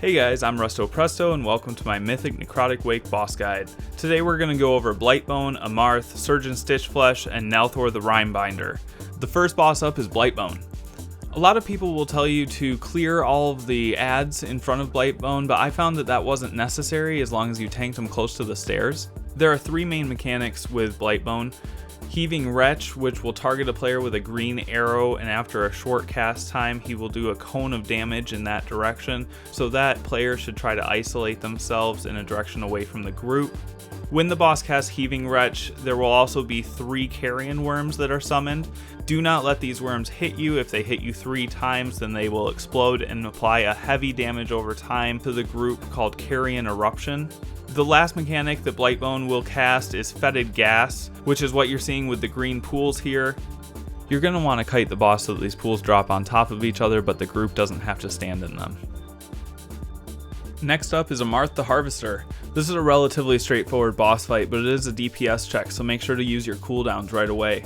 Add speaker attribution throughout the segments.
Speaker 1: Hey guys, I'm Rusto Presto and welcome to my Mythic Necrotic Wake boss guide. Today we're going to go over Blightbone, Amarth, Surgeon Stitchflesh, and Nalthor the Rimebinder. The first boss up is Blightbone. A lot of people will tell you to clear all of the adds in front of Blightbone, but I found that wasn't necessary as long as you tanked them close to the stairs. There are three main mechanics with Blightbone. Heaving Wretch, which will target a player with a green arrow, and after a short cast time he will do a cone of damage in that direction, so that player should try to isolate themselves in a direction away from the group. When the boss casts Heaving Wretch, there will also be 3 carrion worms that are summoned. Do not let these worms hit you. If they hit you 3 times, then they will explode and apply a heavy damage over time to the group called Carrion Eruption. The last mechanic that Blightbone will cast is Fetid Gas, which is what you're seeing with the green pools here. You're going to want to kite the boss so that these pools drop on top of each other, but the group doesn't have to stand in them. Next up is Amarth the Harvester. This is a relatively straightforward boss fight, but it is a DPS check, so make sure to use your cooldowns right away.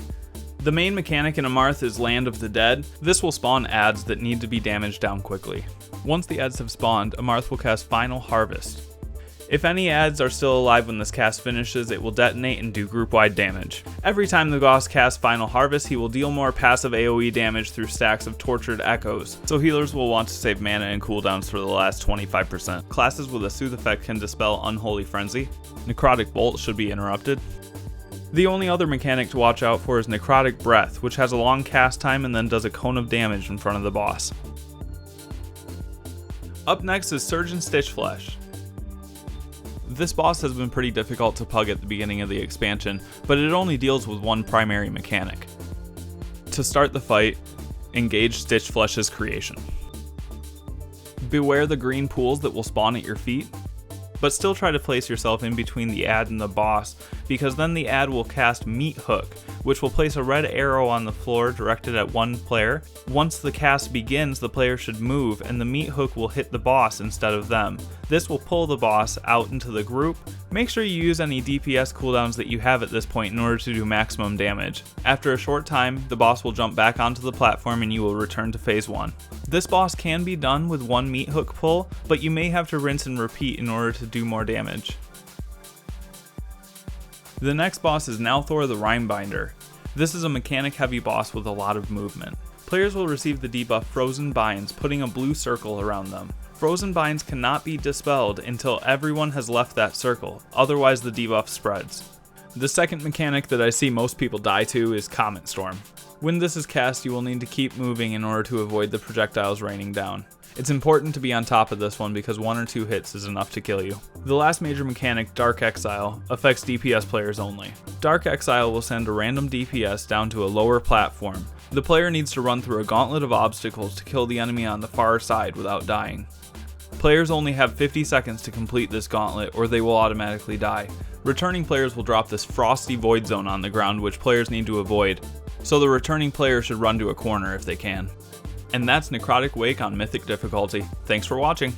Speaker 1: The main mechanic in Amarth is Land of the Dead. This will spawn adds that need to be damaged down quickly. Once the adds have spawned, Amarth will cast Final Harvest. If any adds are still alive when this cast finishes, it will detonate and do group-wide damage. Every time the boss casts Final Harvest, he will deal more passive AoE damage through stacks of Tortured Echoes, so healers will want to save mana and cooldowns for the last 25%. Classes with a Soothe effect can dispel Unholy Frenzy. Necrotic Bolt should be interrupted. The only other mechanic to watch out for is Necrotic Breath, which has a long cast time and then does a cone of damage in front of the boss. Up next is Surgeon Stitchflesh. This boss has been pretty difficult to pug at the beginning of the expansion, but it only deals with one primary mechanic. To start the fight, engage Stitchflesh's creation. Beware the green pools that will spawn at your feet, but still try to place yourself in between the ad and the boss, because then the ad will cast Meat Hook, which will place a red arrow on the floor directed at one player. Once the cast begins, the player should move, and the Meat Hook will hit the boss instead of them. This will pull the boss out into the group. Make sure you use any DPS cooldowns that you have at this point in order to do maximum damage. After a short time, the boss will jump back onto the platform and you will return to phase 1. This boss can be done with one Meat Hook pull, but you may have to rinse and repeat in order to do more damage. The next boss is Nalthor the Rimebinder. This is a mechanic heavy boss with a lot of movement. Players will receive the debuff Frozen Binds, putting a blue circle around them. Frozen Binds cannot be dispelled until everyone has left that circle, otherwise the debuff spreads. The second mechanic that I see most people die to is Comet Storm. When this is cast, you will need to keep moving in order to avoid the projectiles raining down. It's important to be on top of this one because 1 or 2 hits is enough to kill you. The last major mechanic, Dark Exile, affects DPS players only. Dark Exile will send a random DPS down to a lower platform. The player needs to run through a gauntlet of obstacles to kill the enemy on the far side without dying. Players only have 50 seconds to complete this gauntlet or they will automatically die. Returning players will drop this frosty void zone on the ground which players need to avoid, so the returning player should run to a corner if they can. And that's Necrotic Wake on Mythic difficulty. Thanks for watching.